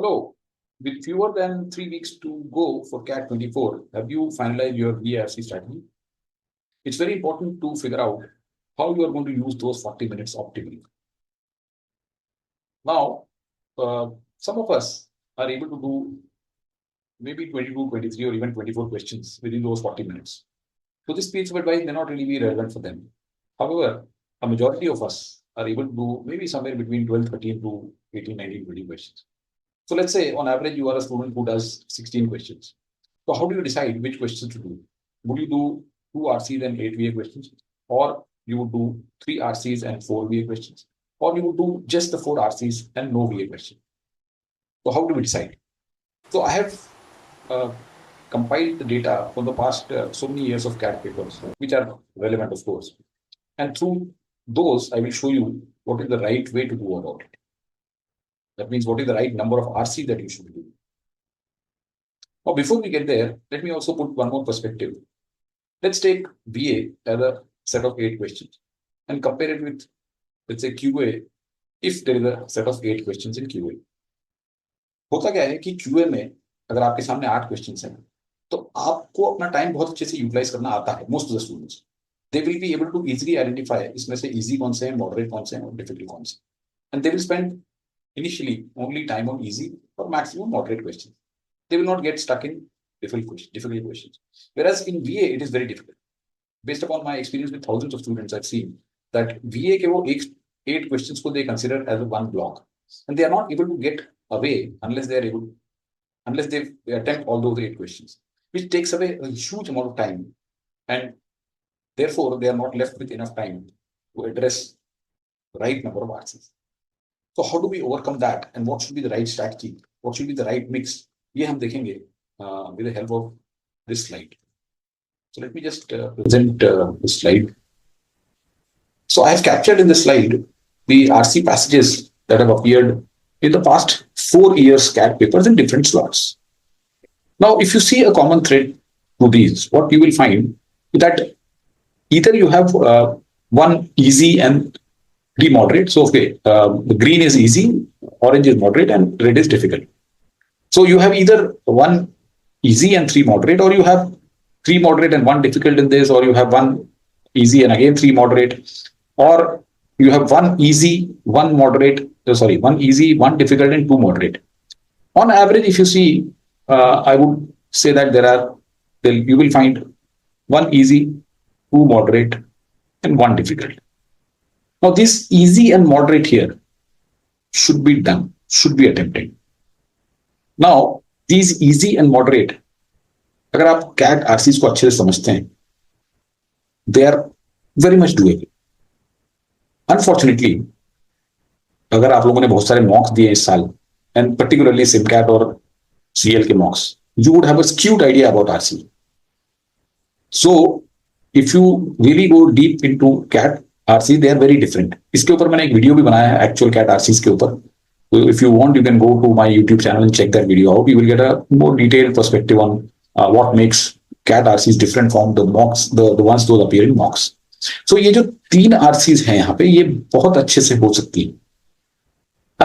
Hello. With fewer than 3 weeks to go for CAT 24, have you finalized your VARC strategy? It's very important to figure out how you are going to use those 40 minutes optimally. Now, some of us are able to do maybe 22, 23, or even 24 questions within those 40 minutes. So this piece of advice may not really be relevant for them. However, a majority of us are able to do maybe somewhere between 12, 13 to 18, 19, 20 questions. So let's say on average, you are a student who does 16 questions. So how do you decide which questions to do? Would you do 2 RCs and 8 VA questions? Or you would do 3 RCs and 4 VA questions? Or you would do just the 4 RCs and no VA question? So how do we decide? So I have compiled the data from the past so many years of CAT papers, which are relevant, of course. And through those, I will show you what is the right way to go about it. That means what is the right number of RC that you should do. Now, before we get there, let me also put one more perspective. Let's take VA as a set of 8 questions and compare it with, let's say, QA, if there is a set of 8 questions in QA. होता क्या है कि QA में अगर आपके सामने 8 questions हैं तो आपको अपना टाइम बहुत अच्छे से यूटिलाइज करना आता है. Most of the students they will be able to easily identify इसमें से इजी कौन से हैं, मॉडरेट कौन से हैं और डिफिकल्ट कौन से, and they will spend initially only time on easy or maximum moderate questions. They will not get stuck in difficult questions. Whereas in VA, it is very difficult. Based upon my experience with thousands of students, I've seen that VA ke wo 8 questions ko they consider as one block, and they are not able to get away unless they attempt all those 8 questions, which takes away a huge amount of time, and therefore they are not left with enough time to address the right number of RCs. So how do we overcome that, and what should be the right strategy? What should be the right mix? ये हम देखेंगे with the help of this slide. So let me just present this slide. So I have captured in this slide the RC passages that have appeared in the past 4 years CAT papers in different slots. Now, if you see a common thread to these, what you will find is that either you have one easy and 3 moderate. So, okay, the green is easy, orange is moderate, and red is difficult. So you have either 1 easy and 3 moderate, or you have 3 moderate and 1 difficult in this, or you have 1 easy and again 3 moderate, or you have 1 easy, 1 moderate, 1 easy, 1 difficult, and 2 moderate. On average, if you see, I would say that you will find 1 easy, 2 moderate, and 1 difficult. Now, this easy and moderate here should be done, should be attempted. Now, these easy and moderate, अगर आप CAT RCs को अच्छे से समझते हैं, they are very much doable. Unfortunately, अगर आप लोगों ने बहुत सारे मॉक्स दिए इस साल, and particularly SimCAT और CL के मॉक्स, you would have a skewed idea about RC. So, if you really go deep into CAT RC, they are very different. इसके ऊपर मैंने एक वीडियो भी बनाया है actual CAT RCs के ऊपर. So if you want, you can go to my YouTube channel and check that video out. You will get a more detailed perspective on what makes CAT RCs different from the mocks, the ones those appear in mocks. So ये जो 3 RCs हैं यहाँ पे, ये बहुत अच्छे से हो सकती है.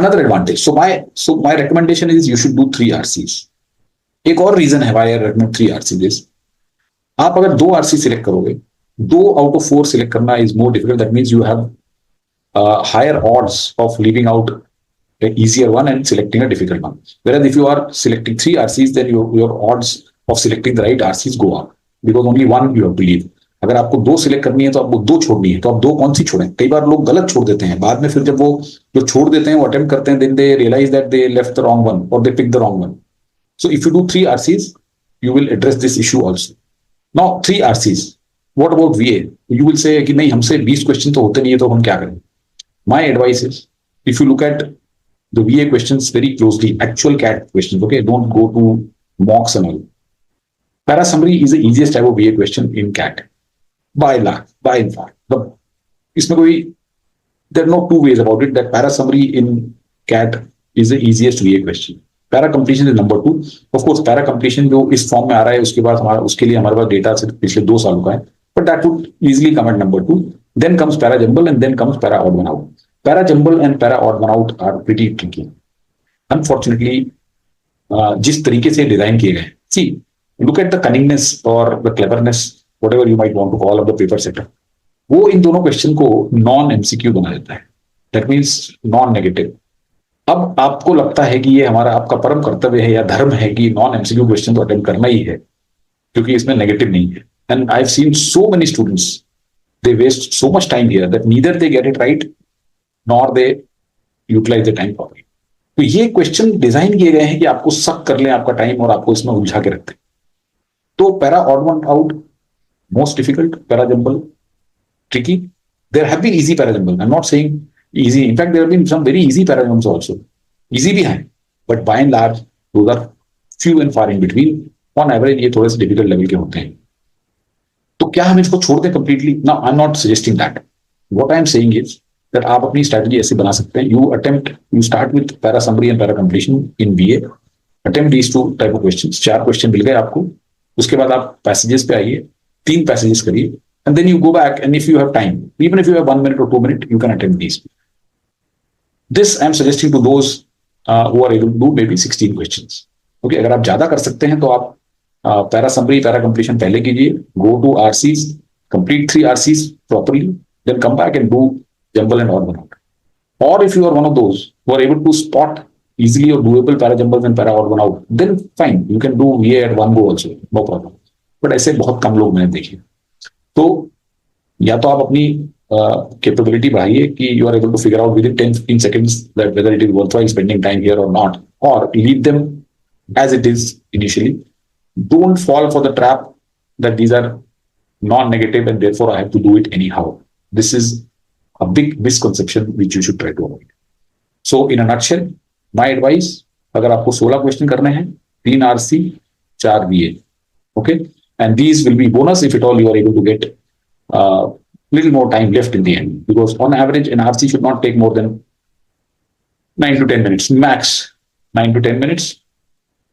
Another advantage. So my recommendation is you should do 3 RCs. एक और reason है why I recommend 3 RCs is, आप अगर 2 RC select करोगे, 2 out of 4 select करना is more difficult. That means you have higher odds of leaving out an easier one and selecting a difficult one. Whereas if you are selecting 3 RCs, then your odds of selecting the right RCs go up, because only 1 you have to leave. अगर आपको 2 select करनी है तो आपको 2 छोड़नी है, तो आप 2 कौन सी छोड़ें? कई बार लोग गलत छोड़ देते हैं, बाद में फिर जब वो जो छोड़ देते हैं वो अटेम्प्ट करते हैं, then they realize that they left the wrong one or they picked the wrong one. So if you do 3 RCs, you will address this issue also. Now 3 RCs. What about VA? You will say कि नहीं, हमसे 20 question तो होते नहीं है, तो हम क्या करें? My advice is, if you look at the VA questions very closely, actual CAT questions, okay, don't go to mocks and all. Para summary is the easiest type of VA question in CAT. By and far. इसमें कोई, there are no 2 ways about it, that para summary in CAT is the easiest VA question. Para completion is number 2. Of course, para completion जो इस form में आ रहा है, उसके बाद उसके लिए हमारे पास डेटा सिर्फ पिछले 2 सालों का है. But that would easily come at number 2. Then comes para jumble, and then comes para odd one out. Para jumble and para odd one out are pretty tricky. Unfortunately, जिस तरीके से डिजाइन किए गए, see look at the cunningness और the cleverness, whatever you might want to call of the paper setter, वो इन दोनों question को नॉन एमसीक्यू बना देता है, दैट मीन्स नॉन नेगेटिव। अब आपको लगता है कि ये हमारा आपका परम कर्तव्य है या धर्म है कि नॉन एमसीक्यू क्वेश्चन तो अटेम्प्ट करना ही है, क्योंकि इसमें नेगेटिव नहीं है। And I have seen so many students, they waste so much time here that neither they get it right nor they utilize the time properly. तो ये क्वेश्चन डिजाइन किए गए हैं कि आपको सक कर लें आपका टाइम और आपको इसमें उलझा के रखते हैं। तो para odd one out most difficult, para jumble tricky. There have been easy para jumble. I'm not saying easy. In fact, there have been some very easy para jumbles also. Easy भी हैं, but by and large those are few and far in between. On average ये थोड़े से difficult level के होते हैं। तो क्या हम इसको छोड़ दें completely? Now I am not suggesting that. What I am saying is that आप अपनी स्ट्रेटजी ऐसे बना सकते हैं। You start with para summary and para completion in BA, attempt these two type of questions. 4 question मिल गए आपको, उसके बाद आप पैसेजेस पे आइए, 3 पैसेजेस करिए, and then you go back, and if you have time, even if you have 1 minute or 2 minutes, you can attempt these. This I am suggesting to those who are able to do maybe 16 questions. Okay, अगर आप ज्यादा कर सकते हैं तो आप para summary, para completion पहले कीजिए, go to RCs, complete 3 RCs properly, then come back and do jumble and odd one out. Or if you are one of those who are able to spot easily or doable para jumbles and para odd one out, then fine, you can do VA at one go also, no problem. But ऐसे बहुत कम लोग मैंने देखे। तो या तो आप अपनी कैपेबिलिटी बढ़ाइए कि you are able to figure out within 10-15 seconds that whether it is worthwhile spending time here or not, or leave them as it is initially. Don't fall for the trap that these are non-negative and therefore I have to do it anyhow. This is a big misconception which you should try to avoid. So in a nutshell, my advice, अगर आपको 16 question करने हैं, 3 RC, 4 BA, okay, and these will be bonus if at all you are able to get little more time left in the end, because on average an RC should not take more than 9 to 10 minutes max. 9 to 10 minutes.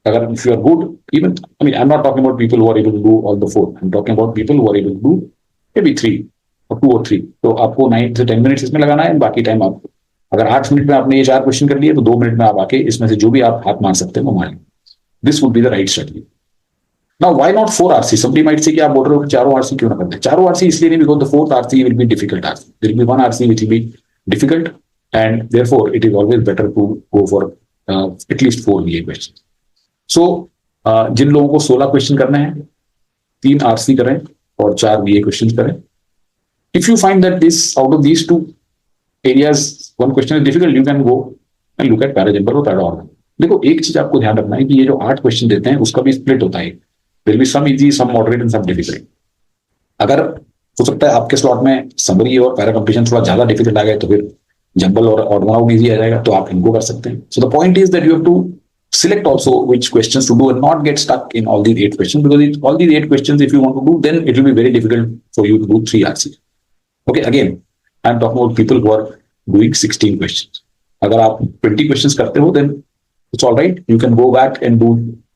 If you are good, even, I mean, I'm not talking about people who are able to do all the 4. I'm talking about people who are able to do maybe 3 or 2 or 3. तो आपको 9 से 10 minutes इसमें लगाना है, बाकी time आप, अगर 8 minute में आपने ये 4 क्वेश्चन कर लिए तो 2 मिनट में आप आके इसमें से जो भी आप हाथ मार सकते हैं वो मारें. This would be the right strategy. Now, why not 4 RC? Somebody might say कि आप बोल रहे हो कि 4 RC क्यों ना करते हैं? 4 RC इसलिए नहीं, because the 4th RC will be difficult RC. There will be 1 RC which will be difficult, and therefore it is always better to go for at least 4 VA questions. So जिन लोगों को 16 question करने हैं, 3 RC करें और 4 VA question करें. If you find that this out of these 2 areas one question is difficult, you can go and look at para jumble or para organ. देखो एक चीज आपको ध्यान रखना है कि ये जो 8 क्वेश्चन देते हैं उसका भी स्प्लिट होता है. There will be some easy, some moderate and some difficult. अगर हो सकता है आपके स्लॉट में समरी और पैरा कंप्लीशन थोड़ा ज्यादा डिफिकल्ट आ गए तो फिर जंबल और ऑड वन आउट इजी आ जाएगा, तो आप इनको कर सकते हैं. So the point is that you have to select also which questions to do and not get stuck in all these 8 questions, because all these 8 questions if you want to do, then it will be very difficult for you to do 3 RC. Okay, again I am talking about people who are doing 16 questions. अगर आप 20 questions करते हो, then it's all right, you can go back and do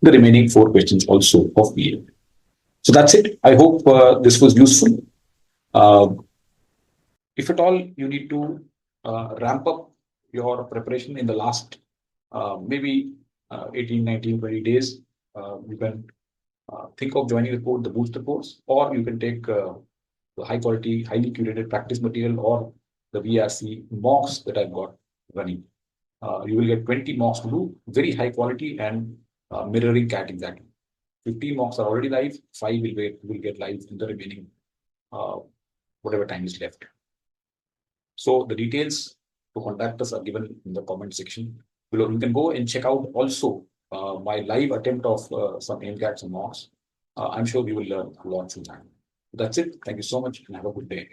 the remaining 4 questions also of VA. So that's it. I hope this was useful. If at all you need to ramp up your preparation in the last maybe 18, 19, 20 days, you can think of joining the booster course, or you can take the high quality, highly curated practice material or the VRC mocks that I've got running. You will get 20 mocks to do, very high quality and mirroring CAT exactly. 15 mocks are already live, 5 will get live in the remaining whatever time is left. So the details to contact us are given in the comment section below. You can go and check out also my live attempt of some MCATs and mocks. I'm sure you will learn a lot from that. That's it. Thank you so much and have a good day.